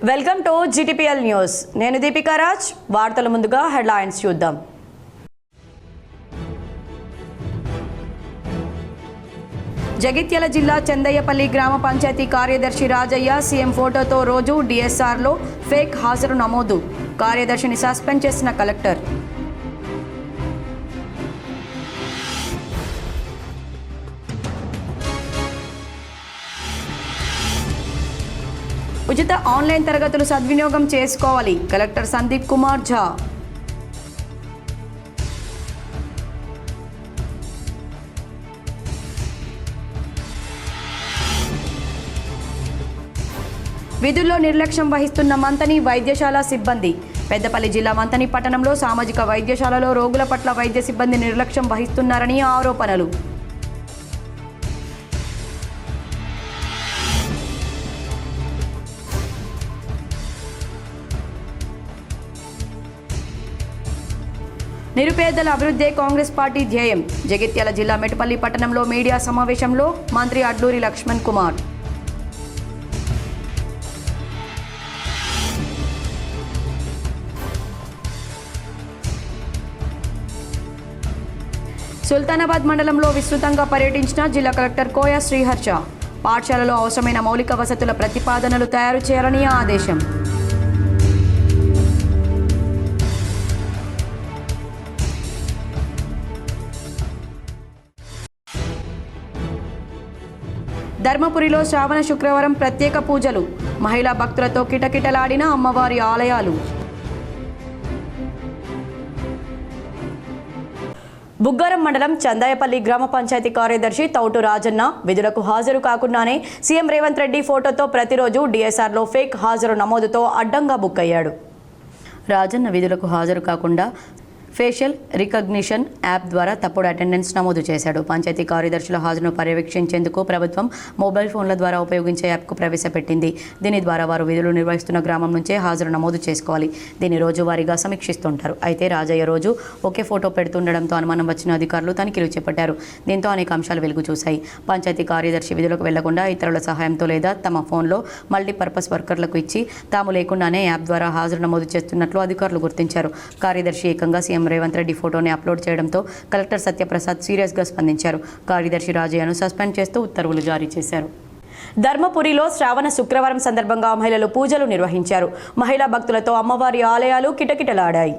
Welcome to GTPL news. నేను దీపికా రాజ్. వార్తల ముందుగా హెడ్లైన్స్ చూద్దాం. జగిత్యాల జిల్లా చందయ్యపల్లి గ్రామ పంచాయతీ కార్యదర్శి రాజయ్య సీఎం ఫోటోతో రోజు డిఎస్ఆర్లో ఫేక్ హాజరు నమోదు. కార్యదర్శిని సస్పెండ్ చేసిన కలెక్టర్. ఉచిత ఆన్లైన్ తరగతులు సద్వినియోగం చేసుకోవాలి. కలెక్టర్ సందీప్ కుమార్ ఝా. విధుల్లో నిర్లక్ష్యం వహిస్తున్న మంతని వైద్యశాల సిబ్బంది. పెద్దపల్లి జిల్లా మంతని పట్టణంలో సామాజిక వైద్యశాలలో రోగుల పట్ల వైద్య సిబ్బంది నిర్లక్ష్యం వహిస్తున్నారని ఆరోపణలు. నిరుపేదల అభివృద్ధే కాంగ్రెస్ పార్టీ ధ్యేయం. జగిత్యాల జిల్లా మెట్పల్లి పట్టణంలో మీడియా సమావేశంలో మంత్రి అడ్లూరి లక్ష్మణ్ కుమార్. సుల్తానాబాద్ మండలంలో విస్తృతంగా పర్యటించిన జిల్లా కలెక్టర్ కోయ శ్రీహర్ష. పాఠశాలలో అవసరమైన మౌలిక వసతుల ప్రతిపాదనలు తయారు చేయాలని ఆదేశం. ధర్మపురిలో శ్రావణ శుక్రవారం ప్రత్యేక పూజలు. మహిళా భక్తులతో కిటకిటలాడిన అమ్మవారి ఆలయాలు. బుగ్గారం మండలం చందాయపల్లి గ్రామ పంచాయతీ కార్యదర్శి తౌటు రాజన్న విధులకు హాజరు కాకుండానే సీఎం రేవంత్ రెడ్డి ఫోటోతో ప్రతిరోజు డిఎస్ఆర్లో ఫేక్ హాజరు నమోదుతో అడ్డంగా బుక్ అయ్యాడు. రాజన్న విధులకు హాజరు కాకుండా ఫేషియల్ రికగ్నిషన్ యాప్ ద్వారా తప్పుడు అటెండెన్స్ నమోదు చేశాడు. పంచాయతీ కార్యదర్శుల హాజరును పర్యవేక్షించేందుకు ప్రభుత్వం మొబైల్ ఫోన్ల ద్వారా ఉపయోగించే యాప్కు ప్రవేశపెట్టింది. దీని ద్వారా వారు విధులు నిర్వహిస్తున్న గ్రామం నుంచే హాజరు నమోదు చేసుకోవాలి. దీన్ని రోజువారీగా సమీక్షిస్తుంటారు. అయితే రాజయ్య రోజు ఒకే ఫోటో పెడుతుండడంతో అనుమానం వచ్చిన అధికారులు తనిఖీలు చేపట్టారు. దీంతో అనేక అంశాలు వెలుగు చూశాయి. పంచాయతీ కార్యదర్శి విధులకు వెళ్లకుండా ఇతరుల సహాయంతో లేదా తమ ఫోన్లో మల్టీపర్పస్ వర్కర్లకు ఇచ్చి తాము లేకుండానే యాప్ ద్వారా హాజరు నమోదు చేస్తున్నట్లు అధికారులు గుర్తించారు. కార్యదర్శి ఏకంగా సీఎం రేవంత్ రెడ్డి ఫోటోని అప్లోడ్ చేయడంతో కలెక్టర్ సత్యప్రసాద్ సీరియస్గా స్పందించారు. కార్యదర్శి రాజయ్యను సస్పెండ్ చేస్తూ ఉత్తర్వులు జారీ చేశారు. ధర్మపురిలో శ్రావణ శుక్రవారం సందర్భంగా మహిళలు పూజలు నిర్వహించారు. మహిళా భక్తులతో అమ్మవారి ఆలయాలు కిటకిటలాడాయి.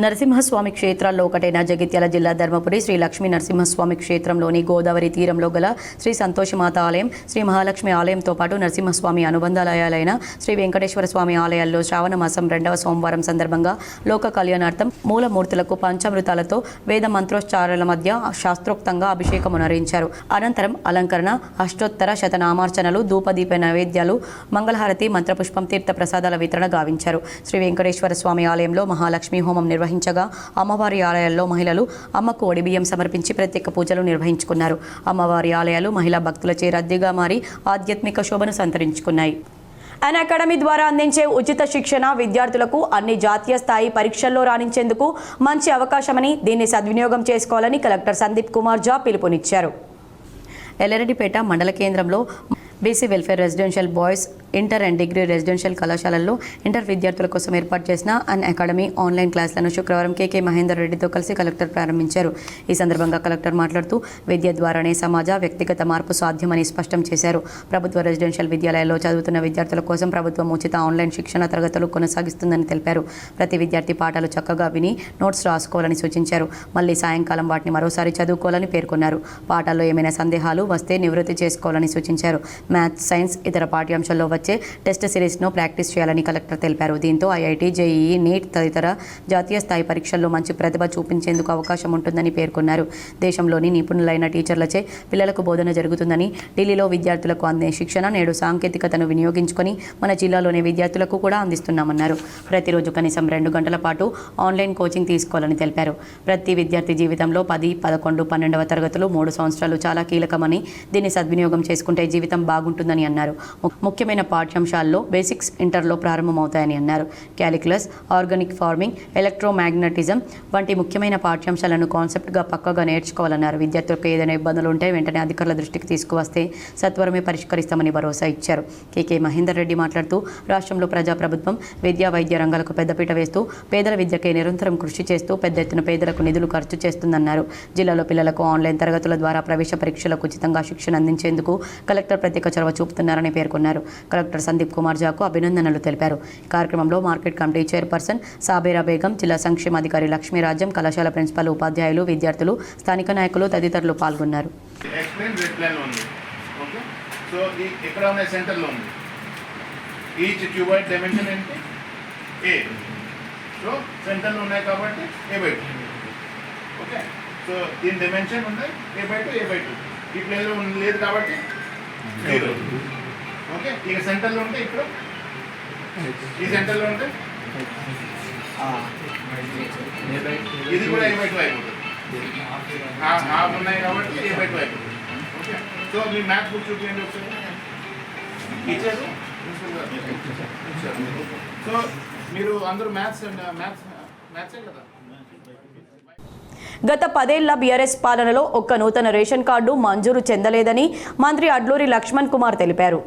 నరసింహస్వామి క్షేత్రాల్లో ఒకటైన జగిత్యాల జిల్లా ధర్మపురి శ్రీ లక్ష్మీ నరసింహస్వామి క్షేత్రంలోని గోదావరి తీరంలో గల శ్రీ సంతోషమాత ఆలయం, శ్రీ మహాలక్ష్మి ఆలయంతో పాటు నరసింహస్వామి అనుబంధాలయాలైన శ్రీ వెంకటేశ్వర స్వామి ఆలయాల్లో శ్రావణ మాసం 2వ సోమవారం సందర్భంగా లోక కళ్యాణార్థం మూలమూర్తులకు పంచామృతాలతో వేద మంత్రోచ్చారాల మధ్య శాస్త్రోక్తంగా అభిషేకం నిర్వహించారు. అనంతరం అలంకరణ, అష్టోత్తర శతనామార్చనలు, ధూపదీప నైవేద్యాలు, మంగళహారతి, మంత్రపుష్పం, తీర్థ ప్రసాదాల వితరణ గావించారు. శ్రీ వెంకటేశ్వర స్వామి ఆలయంలో మహాలక్ష్మి హోమం నిర్వహించగా అమ్మవారి ఆలయాల్లో మహిళలు అమ్మకు ఒడిబియ్యం సమర్పించి ప్రత్యేక పూజలు నిర్వహించుకున్నారు. అమ్మవారి ఆలయాలు మహిళా భక్తులచే రద్దీగా మారి ఆధ్యాత్మిక శోభను సంతరించుకున్నాయి. అన్ అకాడమీ ద్వారా అందించే ఉచిత శిక్షణ విద్యార్థులకు అన్ని జాతీయ స్థాయి పరీక్షల్లో రాణించేందుకు మంచి అవకాశమని, దీన్ని సద్వినియోగం చేసుకోవాలని కలెక్టర్ సందీప్ కుమార్ ఝా పిలుపునిచ్చారు. ఎల్లారెడ్డిపేట మండల కేంద్రంలో BC welfare residential boys inter and degree residential కళాశాలల్లో ఇంటర్ విద్యార్థుల కోసం ఏర్పాటు చేసిన అన్ అకాడమీ ఆన్లైన్ క్లాసులను శుక్రవారం కేకే మహేందర్ రెడ్డితో కలిసి కలెక్టర్ ప్రారంభించారు. ఈ సందర్భంగా కలెక్టర్ మాట్లాడుతూ విద్య ద్వారానే సమాజ వ్యక్తిగత మార్పు సాధ్యమని స్పష్టం చేశారు. ప్రభుత్వ రెసిడెన్షియల్ విద్యాలయాల్లో చదువుతున్న విద్యార్థుల కోసం ప్రభుత్వం ఉచిత ఆన్లైన్ శిక్షణ తరగతులు కొనసాగిస్తుందని తెలిపారు. ప్రతి విద్యార్థి పాఠాలు చక్కగా విని నోట్స్ రాసుకోవాలని సూచించారు. మళ్లీ సాయంకాలం వాటిని మరోసారి చదువుకోవాలని పేర్కొన్నారు. పాఠాల్లో ఏమైనా సందేహాలు వస్తే నివృత్తి చేసుకోవాలని సూచించారు. మ్యాథ్స్, సైన్స్, ఇతర పాఠ్యాంశాల్లో వచ్చే టెస్ట్ సిరీస్ను ప్రాక్టీస్ చేయాలని కలెక్టర్ తెలిపారు. దీంతో ఐఐటీ, జేఈఈ, నీట్ తదితర జాతీయ స్థాయి పరీక్షల్లో మంచి ప్రతిభ చూపించేందుకు అవకాశం ఉంటుందని పేర్కొన్నారు. దేశంలోని నిపుణులైన టీచర్లచే పిల్లలకు బోధన జరుగుతుందని, ఢిల్లీలో విద్యార్థులకు అందే శిక్షణ నేడు సాంకేతికతను వినియోగించుకొని మన జిల్లాలోని విద్యార్థులకు కూడా అందిస్తున్నామన్నారు. ప్రతిరోజు కనీసం 2 గంటల పాటు ఆన్లైన్ కోచింగ్ తీసుకోవాలని తెలిపారు. ప్రతి విద్యార్థి జీవితంలో 10, 11, 12వ తరగతులు 3 సంవత్సరాలు చాలా కీలకమని, దీన్ని సద్వినియోగం చేసుకుంటే జీవితం బాగుంటుందని అన్నారు. ముఖ్యమైన పాఠ్యాంశాల్లో బేసిక్స్ ఇంటర్లో ప్రారంభమవుతాయని అన్నారు. క్యాలిక్యులస్, ఆర్గానిక్ ఫార్మింగ్, ఎలక్ట్రోమాగ్నెటిజం వంటి ముఖ్యమైన పాఠ్యాంశాలను కాన్సెప్ట్గా పక్కగా నేర్చుకోవాలన్నారు. విద్యార్థులకు ఏదైనా ఇబ్బందులు ఉంటే వెంటనే అధికారుల దృష్టికి తీసుకువస్తే సత్వరమే పరిష్కరిస్తామని భరోసా ఇచ్చారు. కేకే మహేందర్ రెడ్డి మాట్లాడుతూ రాష్ట్రంలో ప్రజాప్రభుత్వం విద్యా వైద్య రంగాలకు పెద్దపీట వేస్తూ పేదల విద్యకే నిరంతరం కృషి చేస్తూ పెద్ద ఎత్తున పేదలకు నిధులు ఖర్చు చేస్తుందన్నారు. జిల్లాలో పిల్లలకు ఆన్లైన్ తరగతుల ద్వారా ప్రవేశ పరీక్షలకు ఉచితంగా శిక్షణ అందించేందుకు కలెక్టర్ ప్రత్యేక చొరవ చూపుతున్నారని పేర్కొన్నారు. కలెక్టర్ సందీప్ కుమార్ జాకు అభినందనలు తెలిపారు. కార్యక్రమంలో market committee chairperson Sabera Begum, జిల్లా సంక్షేమాధికారి లక్ష్మీరాజ్యం, కళాశాల ప్రిన్సిపల్, ఉపాధ్యాయులు, విద్యార్థులు, స్థానిక నాయకులు తదితరులు పాల్గొన్నారు. సో దీని డైమెన్షన్ ఉన్నాయి A/2 A/2 ఈ ప్లేన్లో లేదు కాబట్టి 0. ఓకే, ఇక సెంటర్లో ఉంటే ఇప్పుడు ఈ సెంటర్లో ఉంటే ఇది కూడా A/2 అయిపోతుంది. హాఫ్ ఉన్నాయి కాబట్టి A/2 అయిపోతుంది. ఓకే, సో మీ మ్యాథ్స్ బుక్ చూపించండి ఒకసారి. ఇచ్చారు. సో మీరు అందరూ మ్యాథ్సే కదా. గత 10 ఏళ్ల బీఆర్ఎస్ పాలనలో ఒక్క నూతన రేషన్ కార్డు మంజూరు చెందలేదని మంత్రి అడ్లూరి లక్ష్మణ్ కుమార్ తెలిపారు.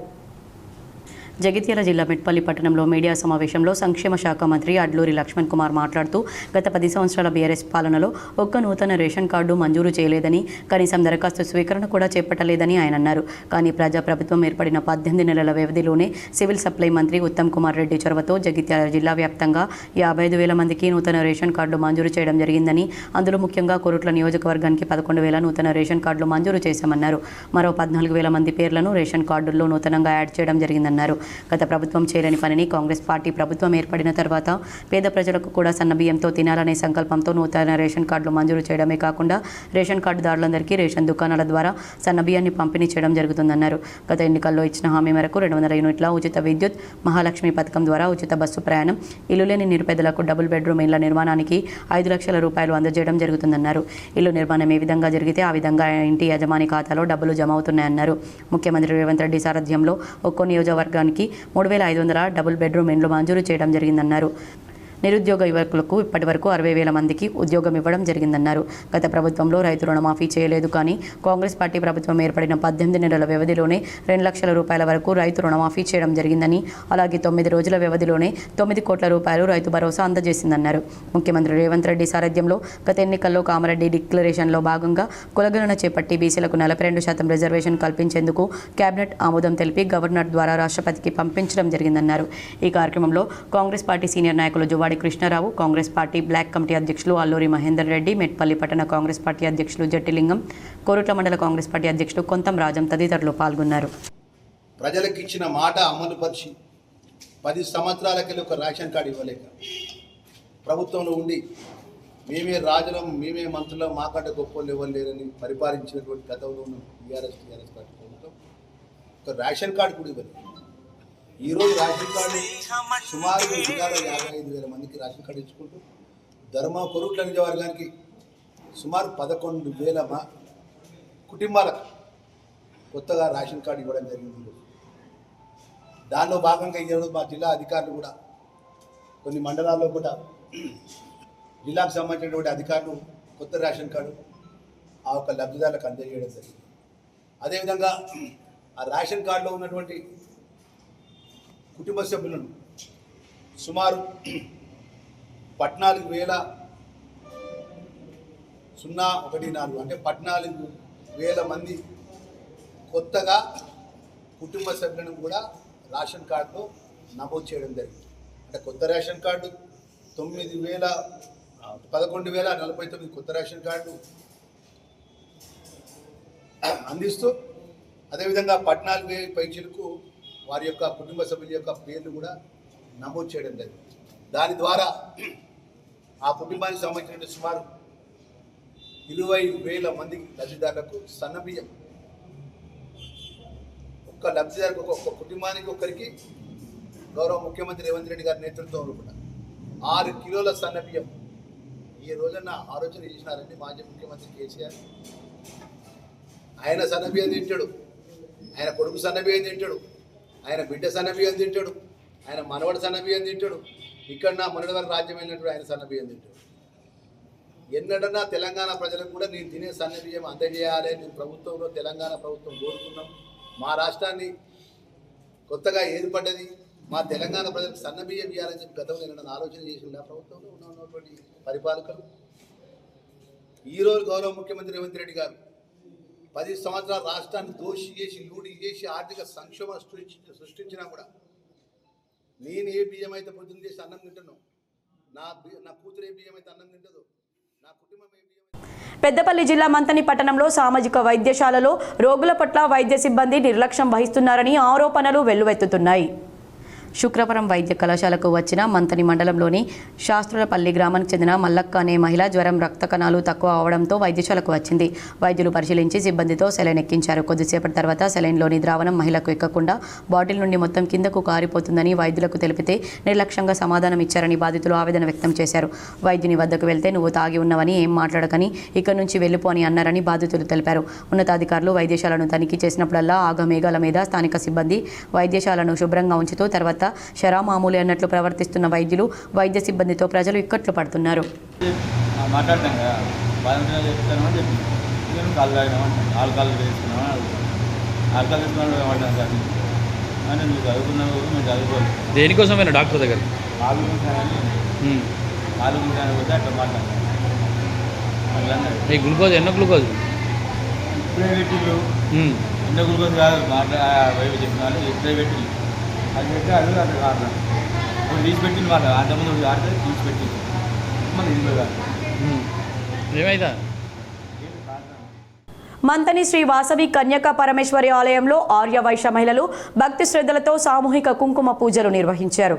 జగిత్యాల జిల్లా మెట్పల్లి పట్టణంలో మీడియా సమావేశంలో సంక్షేమ శాఖ మంత్రి అడ్లూరి లక్ష్మణ్ కుమార్ మాట్లాడుతూ గత 10 సంవత్సరాల బీఆర్ఎస్ పాలనలో ఒక్క నూతన రేషన్ కార్డు మంజూరు చేయలేదని, కనీసం దరఖాస్తు స్వీకరణ కూడా చేపట్టలేదని ఆయన అన్నారు. కానీ ప్రజాప్రభుత్వం ఏర్పడిన 18 నెలల వ్యవధిలోనే సివిల్ సప్లై మంత్రి ఉత్తమ్ కుమార్ రెడ్డి చొరవతో జగిత్యాల జిల్లా వ్యాప్తంగా 55,000 మందికి నూతన రేషన్ కార్డు మంజూరు చేయడం జరిగిందని, అందులో ముఖ్యంగా కొరుట్ల నియోజకవర్గానికి 11,000 నూతన రేషన్ కార్డులు మంజూరు చేశామన్నారు. మరో 14,000 మంది పేర్లను రేషన్ కార్డుల్లో నూతనంగా యాడ్ చేయడం జరిగిందన్నారు. గత ప్రభుత్వం చేయలేని పనిని కాంగ్రెస్ పార్టీ ప్రభుత్వం ఏర్పడిన తర్వాత పేద ప్రజలకు కూడా సన్నబియ్యంతో తినాలనే సంకల్పంతో నూతన రేషన్ కార్డులు మంజూరు చేయడమే కాకుండా రేషన్ కార్డుదారులందరికీ రేషన్ దుకాణాల ద్వారా సన్నబియ్యాన్ని పంపిణీ చేయడం జరుగుతుందన్నారు. గత ఎన్నికల్లో ఇచ్చిన హామీ మేరకు 200 యూనిట్ల ఉచిత విద్యుత్, మహాలక్ష్మి పథకం ద్వారా ఉచిత బస్సు ప్రయాణం, ఇల్లు లేని నిరుపేదలకు డబుల్ బెడ్రూమ్ ఇళ్ల నిర్మాణానికి 5 లక్షల రూపాయలు అందజేయడం జరుగుతుందన్నారు. ఇల్లు నిర్మాణం ఏ విధంగా జరిగితే ఆ విధంగా ఇంటి యజమాని ఖాతాలో డబ్బులు జమ అవుతున్నాయన్నారు. ముఖ్యమంత్రి రేవంత్ రెడ్డి సారథ్యంలో ఒక్కో నియోజకవర్గానికి 3,500 డబుల్ బెడ్రూమ్ ఇండ్లు మంజూరు చేయడం జరిగిందన్నారు. నిరుద్యోగ యువకులకు ఇప్పటివరకు 60,000 మందికి ఉద్యోగం ఇవ్వడం జరిగిందన్నారు. గత ప్రభుత్వంలో రైతు రుణమాఫీ చేయలేదు, కానీ కాంగ్రెస్ పార్టీ ప్రభుత్వం ఏర్పడిన 18 నెలల వ్యవధిలోనే 2 లక్షల రూపాయల వరకు రైతు రుణమాఫీ చేయడం జరిగిందని, అలాగే 9 రోజుల వ్యవధిలోనే 9 కోట్ల రూపాయలు రైతు భరోసా అందజేసిందన్నారు. ముఖ్యమంత్రి రేవంత్ రెడ్డి సారథ్యంలో గత ఎన్నికల్లో కామారెడ్డి డిక్లరేషన్లో భాగంగా కులగణన చేపట్టి బీసీలకు 42% రిజర్వేషన్ కల్పించేందుకు కేబినెట్ ఆమోదం తెలిపి గవర్నర్ ద్వారా రాష్ట్రపతికి పంపించడం జరిగిందన్నారు. ఈ కార్యక్రమంలో కాంగ్రెస్ పార్టీ సీనియర్ నాయకులు Juvvadi Krishna Rao, Congress party block committee అధ్యక్షులు అల్లూరి మహేందర్ రెడ్డి, మెట్పల్లి పట్టణ కాంగ్రెస్ పార్టీ అధ్యక్షులు జట్టిలింగం, కోరుట్ల మండల కాంగ్రెస్ పార్టీ అధ్యక్షులు కొంతం రాజం తదితరులు పాల్గొన్నారు. ప్రజలకు ఇచ్చిన మాట అమలు పరిచి 10 సంవత్సరాలకెళ్ళి ఒక రేషన్ కార్డు ఇవ్వలేక ప్రభుత్వంలో ఉండి మేమే రాజులం, మేమే మంత్రులం, మాకంటే గొప్పలు ఎవరు లేరని పరిపాలించినటువంటి గతంలో ఉన్న టీఆర్ఎస్ పార్టీ ప్రభుత్వం ఒక రేషన్ కార్డు కూడా ఇవ్వలేదు. ఈరోజు రేషన్ కార్డు సుమారు జిల్లాలో 55,000 మందికి రేషన్ కార్డు ఇచ్చుకుంటూ కొరుట్ల నియోజకవర్గానికి సుమారు 11,000 కుటుంబాలకు కొత్తగా రేషన్ కార్డు ఇవ్వడం జరిగింది. దానిలో భాగంగా ఈరోజు మా జిల్లా అధికారులు కూడా కొన్ని మండలాల్లో కూడా జిల్లాకు సంబంధించినటువంటి అధికారులు కొత్త రేషన్ కార్డు ఆ యొక్క లబ్ధిదారులకు అందజేయడం జరిగింది. అదేవిధంగా ఆ రేషన్ కార్డులో ఉన్నటువంటి కుటుంబ సభ్యులను సుమారు 14,014 అంటే 14,000 మంది కొత్తగా కుటుంబ సభ్యులను కూడా రేషన్ కార్డులో నమోదు చేయడం జరిగింది. అంటే కొత్త రేషన్ కార్డు 11,049 కొత్త రేషన్ కార్డు అందిస్తూ అదేవిధంగా 14,000 పైచీలకు వారి యొక్క కుటుంబ సభ్యుల యొక్క పేర్లు కూడా నమోదు చేయడం జరిగింది. దాని ద్వారా ఆ కుటుంబానికి సంబంధించిన సుమారు 20,000 మందికి లబ్ధిదారులకు సన్నబియ్యం, ఒక్క లబ్ధిదారులకు ఒక్క కుటుంబానికి ఒకరికి గౌరవ ముఖ్యమంత్రి రేవంత్ రెడ్డి గారి నేతృత్వంలో కూడా 6 కిలోల సన్నబియ్యం ఈ రోజున ఆలోచన చేసినారండి మాజీ ముఖ్యమంత్రి కేసీఆర్. ఆయన సన్నబియ్యం తింటాడు, ఆయన కొడుకు సన్నబియ్యం తింటాడు, ఆయన బిడ్డ సన్నబియ్యం తింటాడు, ఆయన మనవడు సన్నబియ్యం తింటాడు, ఇక్కడ నా మనవడి వరకు రాజ్యం వెళ్ళినప్పుడు ఆయన సన్నబియ్యం తింటాడు. ఎన్నడన్నా తెలంగాణ ప్రజలకు కూడా నేను తినే సన్నబియ్యం అందజేయాలి. నేను ప్రభుత్వంలో తెలంగాణ ప్రభుత్వం కోరుకున్నాం. మా రాష్ట్రాన్ని కొత్తగా ఏర్పడ్డది, మా తెలంగాణ ప్రజలకు సన్నబియ్యం ఇవ్వాలని చెప్పి గతంలో నేను ఆలోచన చేసిన ప్రభుత్వంలో ఉన్నటువంటి పరిపాలకులు. ఈరోజు గౌరవ ముఖ్యమంత్రి రేవంత్ రెడ్డి గారు 10 సంవత్సరాలు రాష్ట్రాన్ని దోషి చేసి లూడి చేసి ఆర్థిక సంక్షోభం సృష్టించినా కూడా నేను ఏ బియ్యం అయితే పొద్దున్న చేసి అన్నం తింటున్నాను, నా కూతురు ఏ బియ్యం అయితే అన్నం తింటుందో, నా కుటుంబం ఏ బియ్యం. పెద్దపల్లి జిల్లా మంతని పట్టణంలో సామాజిక వైద్యశాలలో రోగుల పట్ల వైద్య సిబ్బంది నిర్లక్ష్యం వహిస్తున్నారని ఆరోపణలు వెల్లువెత్తుతున్నాయి. శుక్రవారం వైద్య కళాశాలకు వచ్చిన మంతని మండలంలోని శాస్త్రులపల్లి గ్రామానికి చెందిన మల్లక్క అనే మహిళ జ్వరం, రక్త కణాలు తక్కువ అవడంతో వైద్యశాలకు వచ్చింది. వైద్యులు పరిశీలించి సిబ్బందితో సెలైన్ ఎక్కించారు. కొద్దిసేపటి తర్వాత సెలైన్లోని ద్రావణం మహిళకు ఎక్కకుండా బాటిల్ నుండి మొత్తం కిందకు కారిపోతుందని వైద్యులకు తెలిపితే నిర్లక్ష్యంగా సమాధానం ఇచ్చారని బాధితులు ఆవేదన వ్యక్తం చేశారు. వైద్యుని వద్దకు వెళ్తే నువ్వు తాగి ఉన్నవని, ఏం మాట్లాడకని, ఇక్కడి నుంచి వెళ్ళిపో అని అన్నారని బాధితులు తెలిపారు. ఉన్నతాధికారులు వైద్యశాలను తనిఖీ చేసినప్పుడల్లా ఆగమేఘాల మీద స్థానిక సిబ్బంది వైద్యశాలను శుభ్రంగా ఉంచుతూ తర్వాత శరామామూలి అన్నట్లు ప్రవర్తిస్తున్న వైద్యులు, వైద్య సిబ్బందితో ప్రజలు ఇక్కట్లు పడుతున్నారు. మాట్లాడతాం కదా, బాగా చెప్తాను చెప్పి కాళ్ళు తాగినామంటే ఆల్కహాల్ వేసుకున్నామని ఆల్కహాల్ వేసుకున్నాం సార్ అంటే నువ్వు చదువుకున్నావు, మేము చదువుకోవాలి. దేనికోసమైనా డాక్టర్ దగ్గర ఆలోచించాలని పోతే అట్లా మాట్లాడతాం. అట్లా ఈ గ్లూకోజ్ ఎన్నో గ్లూకోజ్ ఇప్పుడే పెట్టిళ్ళు, ఎన్నో గ్లూకోజ్ కాదు వైపు చెప్పిన వాళ్ళు ఇప్పుడే పెట్టిళ్ళు. అది పెట్టి అది అట్లా కాదు ఇప్పుడు తీసి పెట్టింది మాట అంతకుముందు ఆడితే తీసి పెట్టింది మళ్ళీ ఇంట్లో కాదు ఏమైందా. మంతని శ్రీ వాసవి కన్యకా పరమేశ్వరి ఆలయంలో ఆర్య వైశ్య మహిళలు భక్తి శ్రద్ధలతో సామూహిక కుంకుమ పూజలు నిర్వహించారు.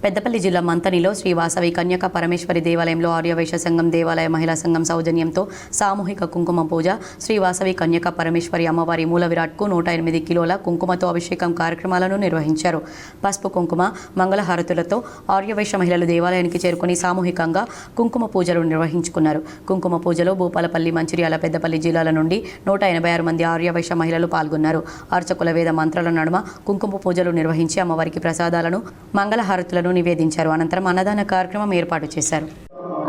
పెద్దపల్లి జిల్లా మంతనిలో శ్రీ వాసవి కన్యకా పరమేశ్వరి దేవాలయంలో ఆర్యవైశ్య సంఘం దేవాలయ మహిళా సంఘం సౌజన్యంతో సామూహిక కుంకుమ పూజ, శ్రీ వాసవి కన్యకా పరమేశ్వరి అమ్మవారి మూల విరాట్కు 108 కిలోల కుంకుమతో అభిషేకం కార్యక్రమాలను నిర్వహించారు. పసుపు కుంకుమ మంగళహారతులతో ఆర్యవైశ్య మహిళలు దేవాలయానికి చేరుకుని సామూహికంగా కుంకుమ పూజలు నిర్వహించుకున్నారు. కుంకుమ పూజలో భూపాలపల్లి, మంచిర్యాల, పెద్దపల్లి జిల్లాల నుండి 186 మంది ఆర్యవైశ్య మహిళలు పాల్గొన్నారు. అర్చకుల వేద మంత్రాల నడుమ కుంకుమ పూజలు నిర్వహించి అమ్మవారికి ప్రసాదాలను, మంగళహారతులను నివేదించారు. అనంతరం అన్నదాన కార్యక్రమం ఏర్పాటు చేశారు.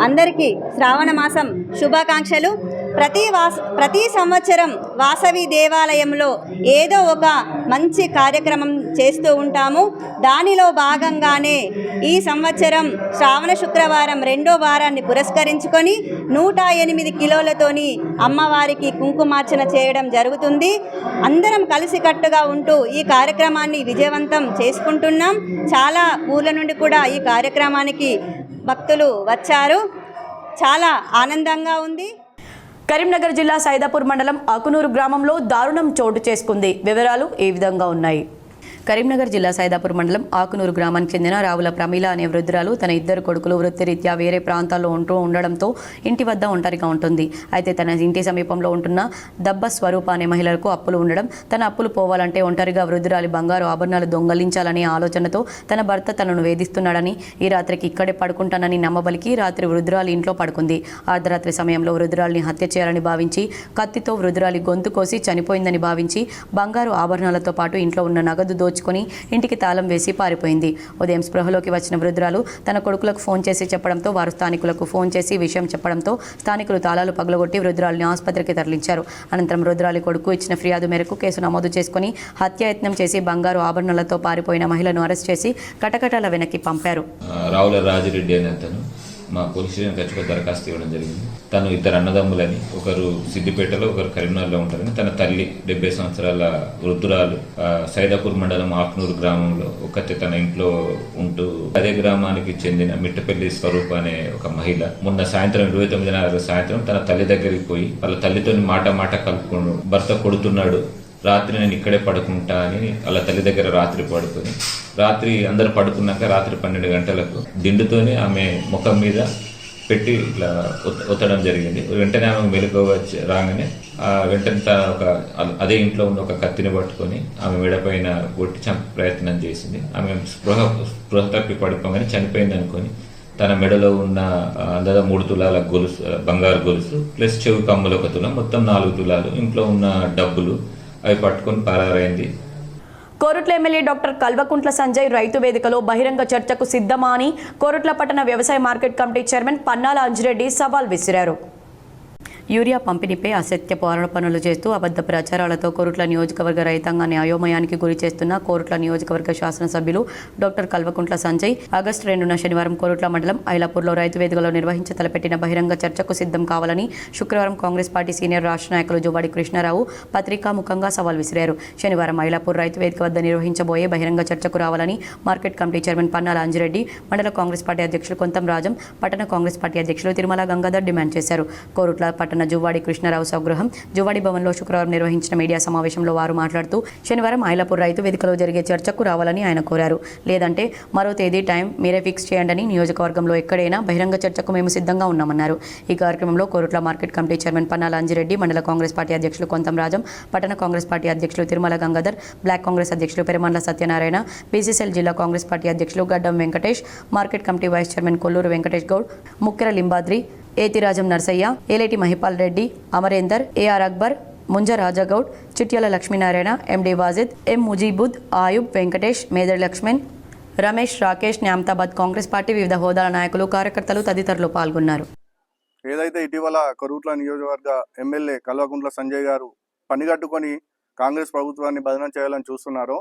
అందరికీ శ్రావణ మాసం శుభాకాంక్షలు. ప్రతి సంవత్సరం వాసవి దేవాలయంలో ఏదో ఒక మంచి కార్యక్రమం చేస్తూ ఉంటాము. దానిలో భాగంగానే ఈ సంవత్సరం శ్రావణ శుక్రవారం 2వ వారాన్ని పురస్కరించుకొని 108 కిలోలతోని అమ్మవారికి కుంకుమార్చన చేయడం జరుగుతుంది. అందరం కలిసికట్టుగా ఉంటూ ఈ కార్యక్రమాన్ని విజయవంతం చేసుకుంటున్నాం. చాలా ఊర్ల నుండి కూడా ఈ కార్యక్రమానికి భక్తులు వచ్చారు. చాలా ఆనందంగా ఉంది. కరీంనగర్ జిల్లా సైదాపూర్ మండలం ఆకునూరు గ్రామంలో దారుణం చోటు చేసుకుంది. వివరాలు ఈ విధంగా ఉన్నాయి. కరీంనగర్ జిల్లా సైదాపూర్ మండలం ఆకునూరు గ్రామానికి చెందిన రావుల ప్రమీల అనే వృద్ధురాలు తన 2 కొడుకులు వృత్తిరీత్యా వేరే ప్రాంతాల్లో ఉండడంతో ఇంటి వద్ద ఒంటరిగా ఉంటుంది. అయితే తన ఇంటి సమీపంలో ఉంటున్న దబ్బ స్వరూప అనే మహిళలకు అప్పులు ఉండడం, తన అప్పులు పోవాలంటే ఒంటరిగా వృద్ధురాలి బంగారు ఆభరణాలు దొంగలించాలనే ఆలోచనతో తన భర్త తనను వేధిస్తున్నాడని, ఈ రాత్రికి ఇక్కడే పడుకుంటానని నమ్మబలికి రాత్రి వృద్ధురాలి ఇంట్లో పడుకుంది. అర్ధరాత్రి సమయంలో వృద్ధురాలిని హత్య చేయాలని భావించి కత్తితో వృద్ధురాలి గొంతు కోసి చనిపోయిందని భావించి బంగారు ఆభరణాలతో పాటు ఇంట్లో ఉన్న నగదు దోచుకొని ఇంటికి తాళం వేసి పారిపోయింది. ఉదయం స్పృహలోకి వచ్చిన వృద్ధురాలు తన కొడుకులకు ఫోన్ చేసి చెప్పడంతో వారు స్థానికులకు ఫోన్ చేసి విషయం చెప్పడంతో స్థానికులు తాళాలు పగలగొట్టి వృద్ధురాలిని ఆసుపత్రికి తరలించారు. అనంతరం వృద్ధురాలి కొడుకు ఇచ్చిన ఫిర్యాదు మేరకు కేసు నమోదు చేసుకుని హత్యాయత్నం చేసి బంగారు ఆభరణాలతో పారిపోయిన మహిళను అరెస్ట్ చేసి కటకటాల వెనక్కి పంపారు. రావుల రాజిరెడ్డి అనే అతను మా పోలీస్ స్టేషన్ ఖచ్చితంగా దరఖాస్తు ఇవ్వడం జరిగింది. తను 2 అన్నదమ్ములని, ఒకరు సిద్దిపేటలో, ఒకరు కరీంనగర్లో ఉంటారని. తన తల్లి 70 సంవత్సరాల వృద్ధురాలు సైదాపూర్ మండలం ఆకునూరు గ్రామంలో ఒకతే తన ఇంట్లో ఉంటూ అదే గ్రామానికి చెందిన మిట్టపల్లి స్వరూప అనే ఒక మహిళ మొన్న సాయంత్రం 29 సాయంత్రం తన తల్లి దగ్గరికి పోయి వాళ్ళ తల్లితో మాట కలుపుకుని భర్త కొడుతున్నాడు, రాత్రి నేను ఇక్కడే పడుకుంటా అని వాళ్ళ తల్లి దగ్గర రాత్రి పడుకొని, రాత్రి అందరు పడుకున్నాక రాత్రి 12 గంటలకు దిండుతోనే ఆమె ముఖం మీద పెట్టి ఇట్లా ఒత్తడం జరిగింది. వెంటనే ఆమె మెలకు వచ్చి రాగానే వెంటనే అదే ఇంట్లో ఉన్న ఒక కత్తిని పట్టుకొని ఆమె మెడపైన కొట్టి చంపే ప్రయత్నం చేసింది. ఆమె స్పృహ తప్పి పడిపోగానే చనిపోయింది అనుకొని తన మెడలో ఉన్న అందరూ 3 తులాల గొలుసు, బంగారు గొలుసు ప్లస్ చెవి కమ్ములు 1 తులం, మొత్తం 4 తులాలు, ఇంట్లో ఉన్న డబ్బులు అవి పట్టుకొని పరారైంది. కోరుట్ల ఎమ్మెల్యే డాక్టర్ కల్వకుంట్ల సంజయ్ రైతు వేదికలో బహిరంగ చర్చకు సిద్ధమా అని కోరుట్ల పట్టణ వ్యవసాయ market committee chairman Pannala Anji Reddy సవాల్ విసిరారు. యూరియా పంపిణీపై అసత్యపు ఆరోపణలు చేస్తూ అబద్ధ ప్రచారాలతో కోరుట్ల నియోజకవర్గ రైతాంగాన్ని అయోమయానికి గురి చేస్తున్న కోరుట్ల నియోజకవర్గ శాసనసభ్యులు డాక్టర్ కల్వకుంట్ల సంజయ్ ఆగస్టు 2న శనివారం కోరుట్ల మండలం ఐలాపూర్లో రైతు వేదికలో నిర్వహించ తలపెట్టిన బహిరంగ చర్చకు సిద్ధం కావాలని శుక్రవారం కాంగ్రెస్ పార్టీ సీనియర్ రాష్ట్ర నాయకులు జువ్వాడి కృష్ణారావు పత్రికాముఖంగా సవాల్ విసిరారు. శనివారం ఐలాపూర్ రైతు వేదిక వద్ద నిర్వహించబోయే బహిరంగ చర్చకు రావాలని market committee chairman Pannala Anji Reddy, మండల కాంగ్రెస్ పార్టీ అధ్యక్షులు కొంతం రాజం, పట్టణ కాంగ్రెస్ పార్టీ అధ్యక్షులు తిరుమల గంగాధర్ డిమాండ్ చేశారు. కోరుట్ల పట్టణ జువ్వాడి కృష్ణారావు స్వగృహం జువ్వాడి భవన్లో శుక్రవారం నిర్వహించిన మీడియా సమావేశంలో వారు మాట్లాడుతూ శనివారం ఐలాపూర్ రైతు వేదికలో జరిగే చర్చకు రావాలని ఆయన కోరారు. లేదంటే మరో తేదీ టైం మీరే ఫిక్స్ చేయండి, నియోజకవర్గంలో ఎక్కడైనా బహిరంగ చర్చకు మేము సిద్ధంగా ఉన్నామన్నారు. ఈ కార్యక్రమంలో Korutla market committee chairman Pannala Anji Reddy, మండల కాంగ్రెస్ పార్టీ అధ్యక్షులు కొంతం రాజం, పట్టణ కాంగ్రెస్ పార్టీ అధ్యక్షులు తిరుమల గంగాధర్, బ్లాక్ కాంగ్రెస్ అధ్యక్షులు పెరుమండ్ల సత్యనారాయణ, బీసీసీఎల్ జిల్లా కాంగ్రెస్ పార్టీ అధ్యక్షులు Gaddam Venkatesh, market committee vice chairman Kolluru Venkatesh Goud, Mukkera Limbadri, Ethirajam Narsaiah, Eleti Mahipal Reddy, Amarender, AR Akbar, Munja Rajagoud, Chityala Lakshminarayana, MD Wajid, M Mujeebud, Ayub, Venkatesh, Medar Laxman, Ramesh, Rakesh, Nyamathabad Congress party వివిధ హోదాల నాయకులు, కార్యకర్తలు తదితరులు పాల్గొన్నారు. ఏదైతే ఇటీవల కరుట్ల నియోజకవర్గ ఎమ్మెల్యే కల్వకుంట్ల సంజయ్ గారు పనిగట్టుకొని కాంగ్రెస్ ప్రభుత్వాన్ని బదనం చేయాలని చూస్తున్నారో,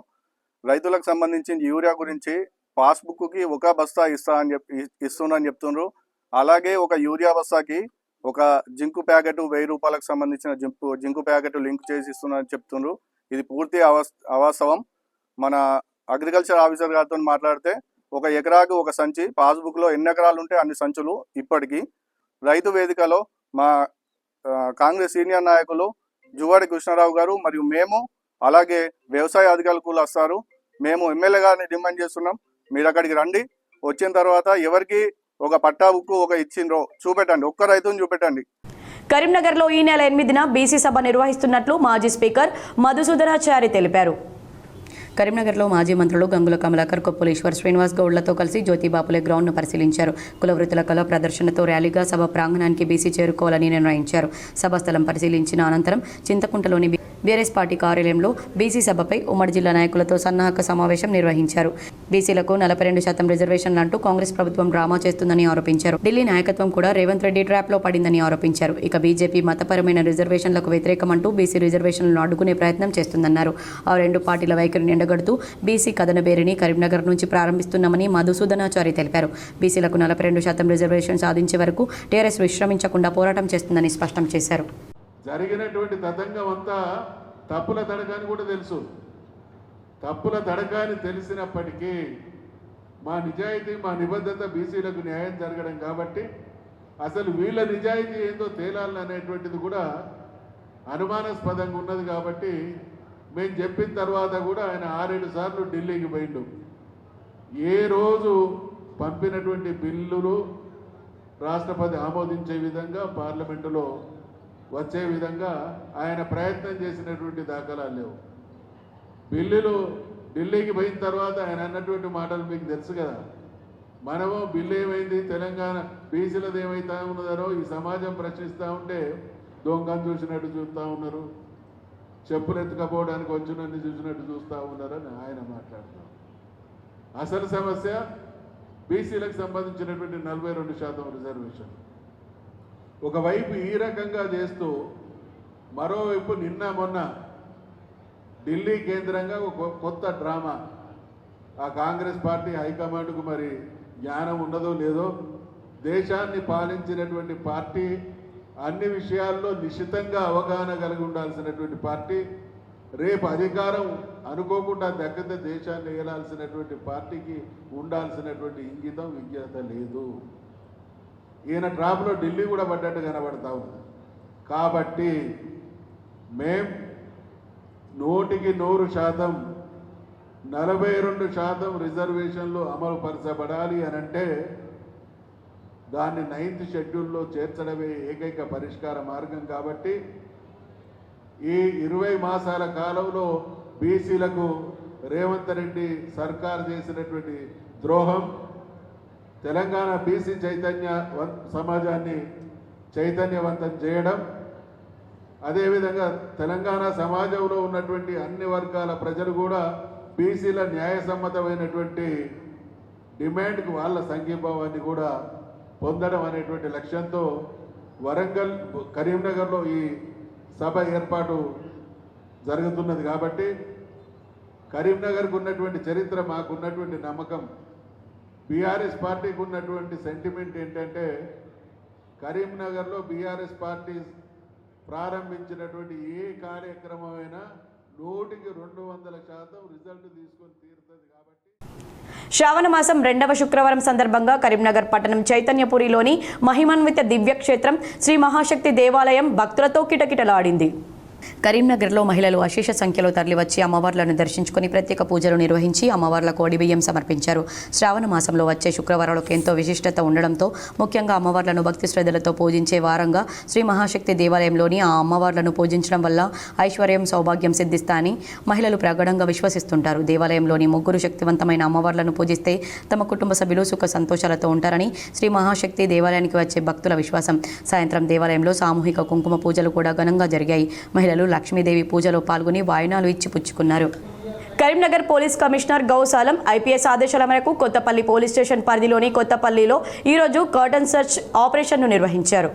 రైతులకు సంబంధించి యూరియా గురించి పాస్బుక్కి ఒక బస్తా ఇస్తున్నా చెప్తున్నారు. అలాగే ఒక యూరియా బస్తాకి ఒక జింకు ప్యాకెట్ 1000 రూపాయలకు సంబంధించిన జింకు ప్యాకెట్ లింక్ చేసి ఇస్తున్నారని చెప్తున్నారు. ఇది పూర్తి అవాస్తవం. మన అగ్రికల్చర్ ఆఫీసర్ గారితో మాట్లాడితే ఒక ఎకరాకు ఒక సంచి, పాస్బుక్లో ఎన్ని ఎకరాలు ఉంటే అన్ని సంచులు. ఇప్పటికీ రైతు వేదికలో మా కాంగ్రెస్ సీనియర్ నాయకులు జువ్వాడి కృష్ణారావు గారు మరియు మేము, అలాగే వ్యవసాయ అధికారులు వస్తారు. మేము ఎమ్మెల్యే గారిని డిమాండ్ చేస్తున్నాం, మీరు అక్కడికి రండి. వచ్చిన తర్వాత ఎవరికి ఒక పట్టా బుక్కు ఒక ఇచ్చిండ్రో చూపెట్టండి, ఒక్క రైతుని చూపెట్టండి. కరీంనగర్లో ఈ నెల 8న బీసీ సభ నిర్వహిస్తున్నట్లు మాజీ స్పీకర్ మధుసూదనాచారి తెలిపారు. కరీంనగర్లో మాజీ మంత్రులు గంగుల కమలాకర్, కొప్పుల ఈశ్వర్, శ్రీనివాస్ గౌడ్లతో కలిసి జ్యోతిబాపులే గ్రౌండ్ను పరిశీలించారు. కుల వృత్తుల కళ ప్రదర్శనతో ర్యాలీగా సభ ప్రాంగణానికి బీసీ చేరుకోవాలని నిర్ణయించారు. సభ స్థలం పరిశీలించిన అనంతరం చింతకుంటలోని బీఆర్ఎస్ పార్టీ కార్యాలయంలో బీసీ సభపై ఉమ్మడి జిల్లా నాయకులతో సన్నాహక సమావేశం నిర్వహించారు. బీసీలకు 42% రిజర్వేషన్లు అంటూ కాంగ్రెస్ ప్రభుత్వం డ్రామా చేస్తుందని ఆరోపించారు. ఢిల్లీ నాయకత్వం కూడా రేవంత్ రెడ్డి ట్రాప్లో పడిందని ఆరోపించారు. ఇక బీజేపీ మతపరమైన రిజర్వేషన్లకు వ్యతిరేకమంటూ బీసీ రిజర్వేషన్లను అడ్డుకునే ప్రయత్నం చేస్తుందన్నారు. ఆ రెండు పార్టీల వైఖరిని ఎండగడుతూ బీసీ కథనబేరిని కరీంనగర్ నుంచి ప్రారంభిస్తున్నామని మధుసూదనాచారి తెలిపారు. బీసీలకు 42% రిజర్వేషన్ సాధించే వరకు టీఆర్ఎస్ విశ్రమించకుండా పోరాటం చేస్తుందని స్పష్టం చేశారు. జరిగినటువంటి తతంగం అంతా తప్పుల తడకని కూడా తెలుసు. తప్పుల తడకని తెలిసినప్పటికీ మా నిజాయితీ, మా నిబద్ధత బీసీలకు న్యాయం జరగడం కాబట్టి అసలు వీళ్ళ నిజాయితీ ఏందో తేలాలనేటువంటిది కూడా అనుమానాస్పదంగా ఉన్నది. కాబట్టి మేము చెప్పిన తర్వాత కూడా ఆయన 6-7 సార్లు ఢిల్లీకి పోయిండు. ఏ రోజు పంపినటువంటి బిల్లులు రాష్ట్రపతి ఆమోదించే విధంగా, పార్లమెంటులో వచ్చే విధంగా ఆయన ప్రయత్నం చేసినటువంటి దాఖలాలు లేవు. బిల్లులు ఢిల్లీకి పోయిన తర్వాత ఆయన అన్నటువంటి మాటలు మీకు తెలుసు కదా. మనము బిల్లు ఏమైంది, తెలంగాణ బీసీలది ఏమైతా ఉన్నదనో ఈ సమాజం ప్రశ్నిస్తూ ఉంటే దొంగను చూసినట్టు చూస్తూ ఉన్నారు, చెప్పులు ఎత్తుకపోవడానికి వచ్చినన్ని చూసినట్టు చూస్తూ ఉన్నారని ఆయన మాట్లాడుతున్నారు. అసలు సమస్య బీసీలకు సంబంధించినటువంటి 42% రిజర్వేషన్. ఒకవైపు ఈ రకంగా చేస్తూ మరోవైపు నిన్న మొన్న ఢిల్లీ కేంద్రంగా ఒక కొత్త డ్రామా. ఆ కాంగ్రెస్ పార్టీ హైకమాండ్కు మరి జ్ఞానం ఉన్నదో లేదో, దేశాన్ని పాలించినటువంటి పార్టీ, అన్ని విషయాల్లో నిశితంగా అవగాహన కలిగి ఉండాల్సినటువంటి పార్టీ, రేపు అధికారం అనుకోకుండా దక్కితే దేశాన్ని ఏలాల్సినటువంటి పార్టీకి ఉండాల్సినటువంటి ఇంగితం, విజ్ఞత లేదు. ఈయన ట్రాప్లో ఢిల్లీ కూడా పడ్డట్టు కనబడతా ఉంది. కాబట్టి మేం 100% 42% రిజర్వేషన్లు అమలు పరచబడాలి అనంటే దాన్ని 9th షెడ్యూల్లో చేర్చడమే ఏకైక పరిష్కార మార్గం. కాబట్టి ఈ 20 మాసాల కాలంలో బీసీలకు రేవంత్ రెడ్డి సర్కార్ చేసినటువంటి ద్రోహం, తెలంగాణ బీసీ సమాజాన్ని చైతన్యవంతం చేయడం, అదేవిధంగా తెలంగాణ సమాజంలో ఉన్నటువంటి అన్ని వర్గాల ప్రజలు కూడా బీసీల న్యాయసమ్మతమైనటువంటి డిమాండ్కు వాళ్ళ సంఘీభావాన్ని కూడా పొందడం అనేటువంటి లక్ష్యంతో వరంగల్ కరీంనగర్లో ఈ సభ ఏర్పాటు జరుగుతున్నది. కాబట్టి కరీంనగర్కు ఉన్నటువంటి చరిత్ర, మాకున్నటువంటి నమ్మకం, బీఆర్ఎస్ పార్టీకి ఉన్నటువంటి సెంటిమెంట్ ఏంటంటే కరీంనగర్లో బీఆర్ఎస్ పార్టీ ప్రారంభించినటువంటి ఏ కార్యక్రమమైనా 100% రిజల్ట్ తీసుకొని తీరుతుంది. కాబట్టి శ్రావణ మాసం 2వ శుక్రవారం సందర్భంగా కరీంనగర్ పట్టణం చైతన్యపురిలోని మహిమాన్విత దివ్యక్షేత్రం శ్రీ మహాశక్తి దేవాలయం భక్తులతో కిటకిటలాడింది. కరీంనగర్లో మహిళలు అశేష సంఖ్యలో తరలివచ్చి అమ్మవార్లను దర్శించుకుని ప్రత్యేక పూజలు నిర్వహించి అమ్మవార్లకు ఒడిబియ్యం సమర్పించారు. శ్రావణ మాసంలో వచ్చే శుక్రవారాలకు ఎంతో విశిష్టత ఉండడంతో ముఖ్యంగా అమ్మవార్లను భక్తి శ్రద్ధలతో పూజించే వారంగా శ్రీ మహాశక్తి దేవాలయంలోని ఆ అమ్మవార్లను పూజించడం వల్ల ఐశ్వర్యం, సౌభాగ్యం సిద్ధిస్తాయని మహిళలు ప్రగాఢంగా విశ్వసిస్తుంటారు. దేవాలయంలోని 3 శక్తివంతమైన అమ్మవార్లను పూజిస్తే తమ కుటుంబ సభ్యులు సుఖ సంతోషాలతో ఉంటారని శ్రీ మహాశక్తి దేవాలయానికి వచ్చే భక్తుల విశ్వాసం. సాయంత్రం దేవాలయంలో సామూహిక కుంకుమ పూజలు కూడా ఘనంగా జరిగాయి. మహిళలు లక్ష్మీదేవి పూజలో పాల్గొని వాయినాలు ఇచ్చి పుచ్చుకున్నారు. Karimnagar police commissioner Ghouse Alam IPS ఆదేశాల మేరకు కొత్తపల్లి పోలీస్ స్టేషన్ పరిధిలోని కొత్తపల్లిలో ఈరోజు కర్టన్ సెర్చ్ ఆపరేషన్ను నిర్వహించారు.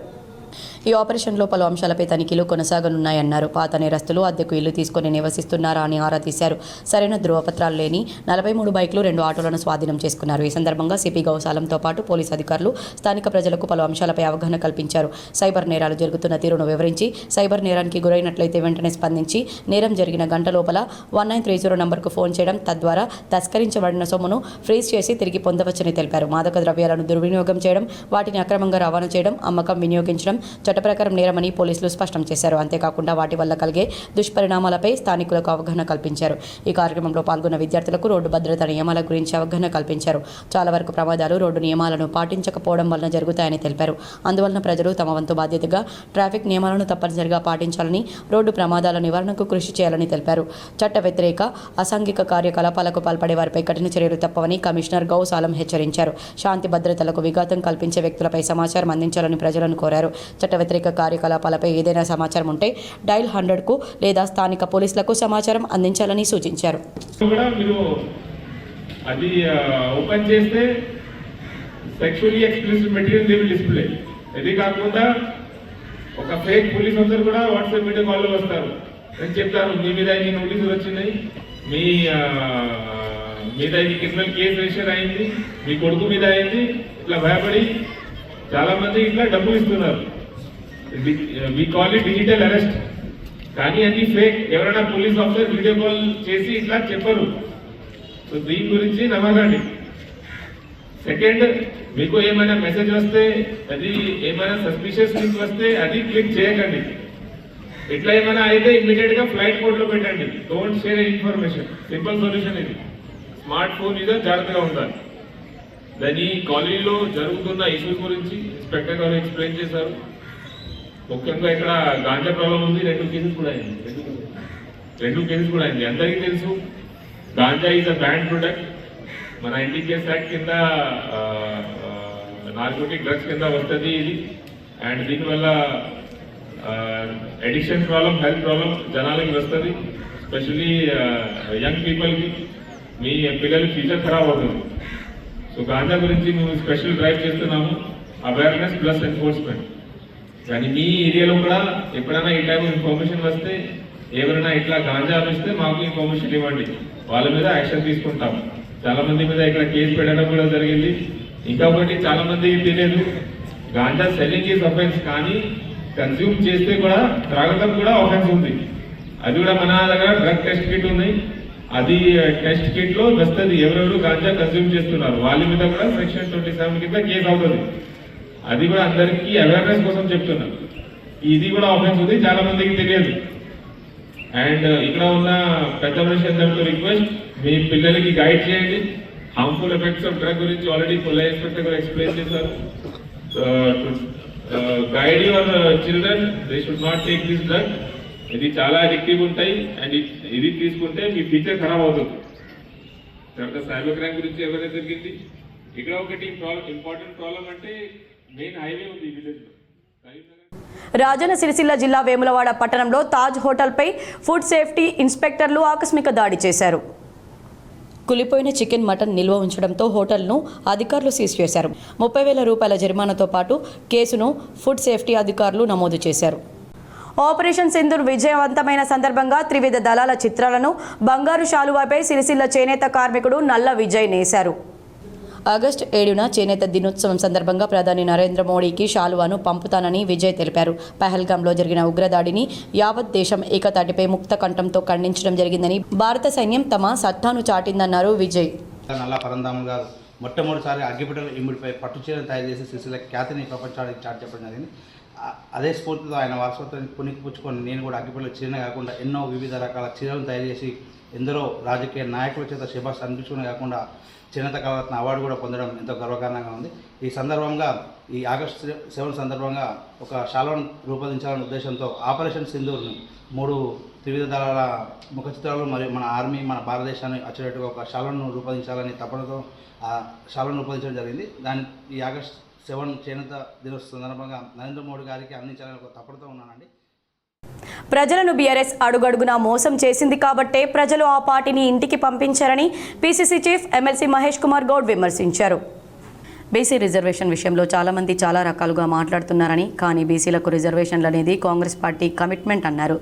ఈ ఆపరేషన్లో పలు అంశాలపై తనిఖీలు కొనసాగనున్నాయన్నారు. పాత నేరస్తులు అద్దెకు ఇల్లు తీసుకుని నివసిస్తున్నారా అని ఆరా తీశారు. సరైన ధృవపత్రాలు లేని 43 బైకులు, 2 ఆటోలను స్వాధీనం చేసుకున్నారు. ఈ సందర్భంగా సిపి గౌసాలంతో పాటు పోలీస్ అధికారులు స్థానిక ప్రజలకు పలు అంశాలపై అవగాహన కల్పించారు. సైబర్ నేరాలు జరుగుతున్న తీరును వివరించి సైబర్ నేరానికి గురైనట్లయితే వెంటనే స్పందించి నేరం జరిగిన గంట లోపల 1930 నంబర్కు ఫోన్ చేయడం, తద్వారా తస్కరించబడిన సొమ్మును ఫ్రీజ్ చేసి తిరిగి పొందవచ్చని తెలిపారు. మాదక ద్రవ్యాలను దుర్వినియోగం చేయడం, వాటిని అక్రమంగా రవాణా చేయడం, అమ్మకం, వినియోగించడం చట్ట ప్రకారం నేరమని పోలీసులు స్పష్టం చేశారు. అంతేకాకుండా వాటి వల్ల కలిగే దుష్పరిణామాలపై స్థానికులకు అవగాహన కల్పించారు. ఈ కార్యక్రమంలో పాల్గొన్న విద్యార్థులకు రోడ్డు భద్రతా నియమాల గురించి అవగాహన కల్పించారు. చాలా వరకు ప్రమాదాలు రోడ్డు నియమాలను పాటించకపోవడం వలన జరుగుతాయని తెలిపారు. అందువలన ప్రజలు తమ వంతు బాధ్యతగా ట్రాఫిక్ నియమాలను తప్పనిసరిగా పాటించాలని, రోడ్డు ప్రమాదాల నివారణకు కృషి చేయాలని తెలిపారు. చట్ట వ్యతిరేక, అసాంఘిక కార్యకలాపాలకు పాల్పడే వారిపై కఠిన చర్యలు తప్పవని కమిషనర్ గౌసాలం హెచ్చరించారు. శాంతి భద్రతలకు విఘాతం కల్పించే వ్యక్తులపై సమాచారం అందించాలని ప్రజలను కోరారు. చట్ట వ్యతిరేక కార్యకలాపాలపై ఏదైనా సమాచారం ఉంటే డైల్ 100కు లేదా స్థానిక పోలీసులకు సమాచారం అందించాలని సూచించారు. అది ఓపెన్ చేస్తే sexually explicit material they will display. ఇది కాకుండా ఒక ఫేక్ పోలీస్ ఆఫీసర్ కూడా వాట్సాప్ వీడియో కాల్లో వస్తారు. నేను చెప్తాను, మీ మీద ఈ నోటీసులు వచ్చినాయి, మీ మీద ఈ క్రిమినల్ కేసు రిజిస్టర్ అయింది, మీ కొడుకు మీద అయింది, ఇట్లా భయపడి చాలా మంది ఇట్లా డబ్బులు ఇస్తున్నారు. We call it digital arrest. కానీ అది ఫేక్. ఎవరైనా పోలీస్ ఆఫీసర్ వీడియో కాల్ చేసి ఇట్లా చెప్పరు. సో దీని గురించి నమ్మకండి. సెకండ్, మీకు ఏమైనా మెసేజ్ వస్తే, అది ఏమైనా సస్పిషియస్ లింక్ వస్తే అది క్లిక్ చేయకండి. ఇట్లా ఏమైనా అయితే ఇమ్మీడియట్ గా ఫ్లైట్ మోడ్ లో పెట్టండి. Don't share information. Simple solution ఇది. స్మార్ట్ ఫోన్ మీద జాగ్రత్తగా ఉండాలి. దాని కాలనీలో జరుగుతున్న ఇష్యూస్ గురించి ఇన్స్పెక్టర్ గారు ఎక్స్ప్లెయిన్ చేశారు. ముఖ్యంగా ఇక్కడ గాంజా ప్రాబ్లం ఉంది. 2 కేసెస్ కూడా అయింది. అందరికీ తెలుసు ganja is a ban product. మన NDPS యాక్ట్ కింద నార్కోటిక్ డ్రగ్స్ కింద వస్తుంది ఇది. అండ్ దీనివల్ల అడిక్షన్ ప్రాబ్లం, హెల్త్ ప్రాబ్లం జనాలకి వస్తుంది. ఎస్పెషల్లీ యంగ్ పీపుల్కి, మీ పిల్లల ఫ్యూచర్ ఖరాబ్ అవుతుంది. సో గాంజా గురించి మేము స్పెషల్ డ్రైవ్ చేస్తున్నాము, అవేర్నెస్ ప్లస్ ఎన్ఫోర్స్మెంట్. కానీ మీ ఏరియాలో కూడా ఎప్పుడైనా ఈ టైప్ ఇన్ఫర్మేషన్ వస్తే, ఎవరైనా ఇట్లా గాంజా అనిస్తే మాకు ఇన్ఫర్మేషన్ ఇవ్వండి, వాళ్ళ మీద యాక్షన్ తీసుకుంటాం. చాలా మంది మీద ఇక్కడ కేసు పెట్టడం కూడా జరిగింది. ఇంకొకటి చాలా మందికి తెలియదు, గాంజా సెల్లింగ్ ఈజ్ అఫెన్స్, కానీ కన్స్యూమ్ చేస్తే కూడా త్రాగడం కూడా అఫెన్స్ ఉంది. అది కూడా మన దగ్గర డ్రగ్ టెస్ట్ కిట్ ఉంది. అది టెస్ట్ కిట్ లో వస్తుంది ఎవరెవరు గాంజా కన్స్యూమ్ చేస్తున్నారు, వాళ్ళ మీద కూడా సెక్షన్ 27 కింద కేసు అవుతుంది. అది కూడా అందరికీ అవేర్నెస్ కోసం చెప్తున్నాను. ఇది కూడా ఆఫెన్స్ ఉంది, చాలా మందికి తెలియదు. అండ్ ఇక్కడ ఉన్న పెద్ద మనుషులందరితో రిక్వెస్ట్, మీ పిల్లలకి గైడ్ చేయండి. హార్మ్ఫుల్ ఎఫెక్ట్స్ ఆఫ్ డ్రగ్ గురించి ఆల్రెడీ పొలై ఇన్స్పెక్టర్ గారు ఎక్స్ప్లెయిన్ చేశారు. Guide your children, they should not take this drug. ఇది చాలా అడిక్టివ్ ఉంటాయి అండ్ ఇది తీసుకుంటే మీ ఫ్యూచర్ ఖరాబ్ అవుతుంది. తర్వాత సైబర్ క్రైమ్ గురించి ఎవరైతే జరిగింది. ఇక్కడ ఒకటి ఇంపార్టెంట్ ప్రాబ్లం అంటే మెయిన్ హైవే ఉంది ఈ విలేజ్ లో. రాజన్న సిరిసిల్ల జిల్లా వేములవాడ పట్టణంలో తాజ్ హోటల్పై ఫుడ్ సేఫ్టీ ఇన్స్పెక్టర్లు ఆకస్మిక దాడి చేశారు. కులిపోయిన చికెన్, మటన్ నిల్వ ఉంచడంతో హోటల్ను అధికారులు సీజ్ చేశారు. 30,000 రూపాయల జరిమానాతో పాటు కేసును ఫుడ్ సేఫ్టీ అధికారులు నమోదు చేశారు. ఆపరేషన్ సింధూర్ విజయవంతమైన సందర్భంగా త్రివిధ దళాల చిత్రాలను బంగారు శాలువాపై సిరిసిల్ల చేనేత కార్మికుడు నల్ల విజయ్ నేశారు. ఆగస్టు 7న చేనేత దినోత్సవం సందర్భంగా ప్రధాని నరేంద్ర మోడీకి శాలువాను పంపుతానని విజయ్ తెలిపారు. పహల్గాంలో జరిగిన ఉగ్రదాడిని యావత్ దేశం ఏకతాటిపై ముక్త కంఠంతో ఖండించడం జరిగిందని, భారత సైన్యం తమ సత్తాను చాటిందన్నారు విజయ్. నల్ల పరంధాములు గారు మొట్టమొదటిసారి అగ్గిపెట్టెలు ఇమిడిపై పట్టు చీరను తయారు చేసి సిరిసిల్ల ఖ్యాతిని ప్రపంచానికి చాటి చెప్పడం జరిగింది. అదే స్ఫూర్తితో ఆయన వారసత్వాన్ని పుణికిపుచ్చుకొని నేను కూడా అగ్గిపెట్టెలు చీరనే కాకుండా ఎన్నో వివిధ రకాల చీరలను తయారు చేసి ఎందరో రాజకీయ నాయకుల చేత శుభాష్ అనిపించుకునే కాకుండా చేనేత కళారత్న అవార్డు కూడా పొందడం ఎంతో గర్వకారణంగా ఉంది. ఈ సందర్భంగా ఈ ఆగస్టు 7 సందర్భంగా ఒక శాలువాను రూపొందించాలనే ఉద్దేశంతో ఆపరేషన్ సింధూర్ను 3 త్రివిధ దళాల ముఖ చిత్రాలు మరియు మన ఆర్మీ, మన భారతదేశాన్ని వచ్చేటట్టుగా ఒక శాలువాను రూపొందించాలని తపనతో ఆ శాలువాను రూపొందించడం జరిగింది. దాని ఈ ఆగస్టు 7 చేనేత దినోత్సవం సందర్భంగా నరేంద్ర మోడీ గారికి అందించాలని ఒక తపనతో ఉన్నానండి. ప్రజలను బీఆర్ఎస్ అడుగడుగునా మోసం చేసింది కాబట్టే ప్రజలు ఆ పార్టీని ఇంటికి పంపించారని PCC chief MLC Mahesh Kumar Goud విమర్శించారు. బీసీ రిజర్వేషన్ విషయంలో చాలామంది చాలా రకాలుగా మాట్లాడుతున్నారని, కానీ బీసీలకు రిజర్వేషన్లు అనేది కాంగ్రెస్ పార్టీ కమిట్మెంట్ అన్నారు.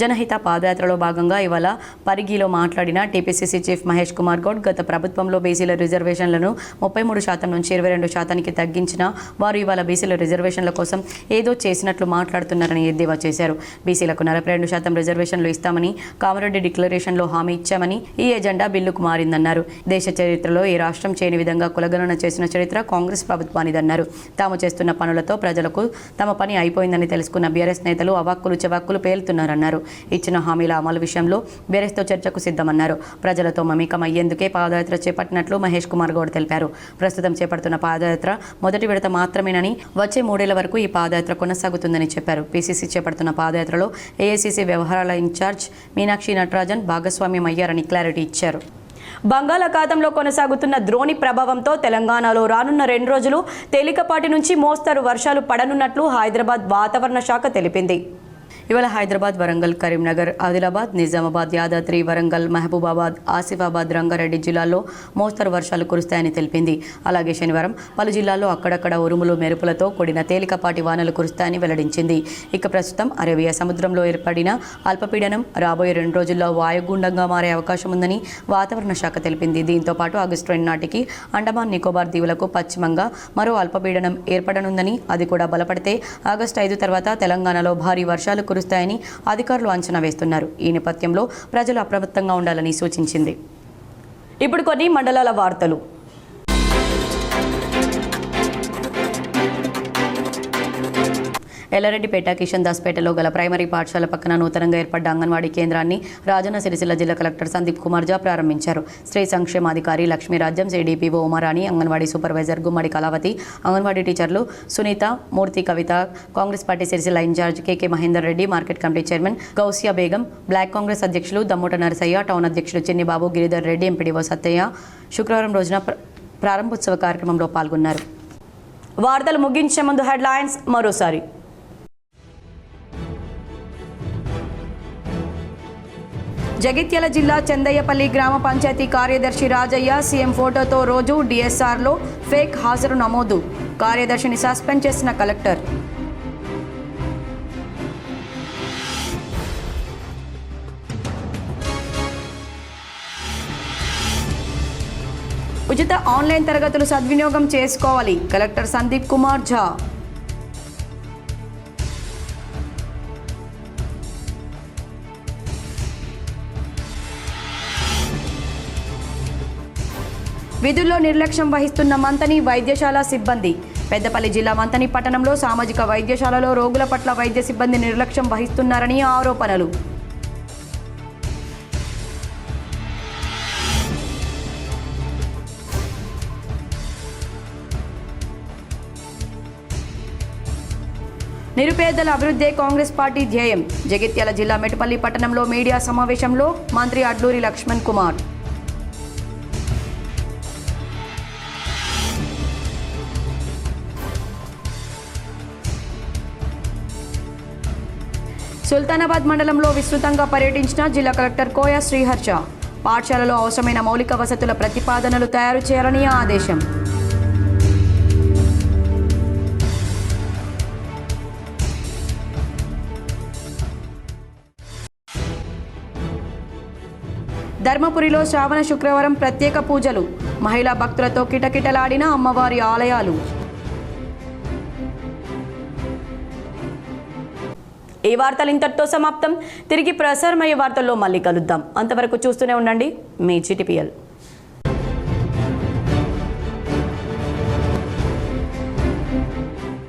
జనహిత పాదయాత్రలో భాగంగా ఇవాళ పరిగిలో మాట్లాడిన టీపీసీసీ చీఫ్ మహేష్ కుమార్ గౌడ్, గత ప్రభుత్వంలో బీసీల రిజర్వేషన్లను 33% నుంచి 22% తగ్గించిన వారు ఇవాళ బీసీల రిజర్వేషన్ల కోసం ఏదో చేసినట్లు మాట్లాడుతున్నారని ఎద్దేవా చేశారు. బీసీలకు 42% రిజర్వేషన్లు ఇస్తామని కామారెడ్డి డిక్లరేషన్లో హామీ ఇచ్చామని, ఈ ఎజెండా బిల్లుకు మారిందన్నారు. దేశ చరిత్రలో ఏ రాష్ట్రం చేయని విధంగా కులగణన చేసిన చరిత్ర కాంగ్రెస్ ప్రభుత్వానిదన్నారు. తాము చేస్తున్న పనులతో ప్రజలకు తమ పని అయిపోయిందని తెలుసుకున్న బీఆర్ఎస్ నేతలు అవాక్కులు చెవాక్కులు పేలుతున్నారన్నారు. ఇచ్చిన హామీల అమలు విషయంలో బీఆర్ఎస్తో చర్చకు సిద్ధమన్నారు. ప్రజలతో మమేకం అయ్యేందుకే పాదయాత్ర చేపట్టినట్లు మహేష్ కుమార్ గౌడ్ తెలిపారు. ప్రస్తుతం చేపడుతున్న పాదయాత్ర మొదటి విడత మాత్రమేనని, వచ్చే 3 ఏళ్ల వరకు ఈ పాదయాత్ర కొనసాగుతుందని చెప్పారు. పీసీసీ చేపడుతున్న పాదయాత్రలో ఏఐసీసీ వ్యవహారాల ఇన్ఛార్జ్ మీనాక్షి నటరాజన్ భాగస్వామ్యం అయ్యారని క్లారిటీ ఇచ్చారు. బంగాళాఖాతంలో కొనసాగుతున్న ద్రోణి ప్రభావంతో తెలంగాణలో రానున్న 2 రోజులు తేలికపాటి నుంచి మోస్తరు వర్షాలు పడనున్నట్లు హైదరాబాద్ వాతావరణ శాఖ తెలిపింది. ఇవాళ హైదరాబాద్, వరంగల్, కరీంనగర్, ఆదిలాబాద్, నిజామాబాద్, యాదాద్రి, వరంగల్, మహబూబాబాద్, ఆసిఫాబాద్, రంగారెడ్డి జిల్లాల్లో మోస్తరు వర్షాలు కురుస్తాయని తెలిపింది. అలాగే శనివారం పలు జిల్లాల్లో అక్కడక్కడ ఉరుములు మెరుపులతో కూడిన తేలికపాటి వానలు కురుస్తాయని వెల్లడించింది. ఇక ప్రస్తుతం అరేబియా సముద్రంలో ఏర్పడిన అల్పపీడనం రాబోయే 2 రోజుల్లో వాయుగుండంగా మారే అవకాశం ఉందని వాతావరణ శాఖ తెలిపింది. దీంతో పాటు ఆగస్టు 2 నాటికి అండమాన్ నికోబార్ దీవులకు పశ్చిమంగా మరో అల్పపీడనం ఏర్పడనుందని, అది కూడా బలపడితే ఆగస్టు 5 తర్వాత తెలంగాణలో భారీ వర్షాలు కురుస్తాయని అధికారులు అంచనా వేస్తున్నారు. ఈ నేపథ్యంలో ప్రజలు అప్రమత్తంగా ఉండాలని సూచించింది. ఇప్పుడు కొన్ని మండలాల వార్తలు. ఎల్లారెడ్డిపేట, కిషన్ దాస్పేటలో గల ప్రైమరీ పాఠశాల పక్కన నూతనంగా ఏర్పడ్డ అంగన్వాడీ కేంద్రాన్ని రాజన్న సిరిసిల్ల జిల్లా కలెక్టర్ సందీప్ కుమార్ జా ప్రారంభించారు. స్త్రీ సంక్షేమాధికారి లక్ష్మీరాజ్యం, సిడిపిఓ ఉమారాణి, అంగన్వాడీ సూపర్వైజర్ గుమ్మడి కళావతి, అంగన్వాడీ టీచర్లు Sunitha, Murthy, Kavitha, Congress party Sircilla in-charge KK Mahender Reddy, market committee chairman Gousia Begum, block Congress అధ్యక్షులు దమ్మూట నరసయ్య, టౌన్ అధ్యక్షులు చిన్నిబాబు, గిరిధర్ రెడ్డి, ఎంపీడీఓ సత్తయ్య శుక్రవారం రోజున ప్రారంభోత్సవ కార్యక్రమంలో పాల్గొన్నారు. వార్తలు ముగించే ముందు హెడ్లైన్స్ మరోసారి. జగిత్యాల జిల్లా చందయ్యపల్లి గ్రామ పంచాయతీ కార్యదర్శి రాజయ్య సీఎం ఫోటోతో రోజు డిఎస్ఆర్లో ఫేక్ హాజరు నమోదు. కార్యదర్శిని సస్పెండ్ చేసిన కలెక్టర్. ఉచిత ఆన్లైన్ తరగతులు సద్వినియోగం చేసుకోవాలి. కలెక్టర్ సందీప్ కుమార్ ఝా. విధుల్లో నిర్లక్ష్యం వహిస్తున్న మంతని వైద్యశాల సిబ్బంది. పెద్దపల్లి జిల్లా మంతని పట్టణంలో సామాజిక వైద్యశాలలో రోగుల పట్ల వైద్య సిబ్బంది నిర్లక్ష్యం వహిస్తున్నారని ఆరోపణలు. నిరుపేదల అభివృద్ధే కాంగ్రెస్ పార్టీ ధ్యేయం. జగిత్యాల జిల్లా మెటుపల్లి పట్టణంలో మీడియా సమావేశంలో మంత్రి అడ్లూరి లక్ష్మణ్ కుమార్. సుల్తానాబాద్ మండలంలో విస్తృతంగా పర్యటించిన జిల్లా కలెక్టర్ కోయ శ్రీహర్ష. పాఠశాలలో అవసరమైన మౌలిక వసతుల ప్రతిపాదనలు తయారు చేయాలని ఆదేశం. ధర్మపురిలో శ్రావణ శుక్రవారం ప్రత్యేక పూజలు, మహిళా భక్తులతో కిటకిటలాడిన అమ్మవారి ఆలయాలు. ఈ వార్తలు ఇంతటితో సమాప్తం. తిరిగి ప్రసారమయ్యే వార్తల్లో మళ్ళీ కలుద్దాం. అంతవరకు చూస్తూనే ఉండండి మీ GTPL.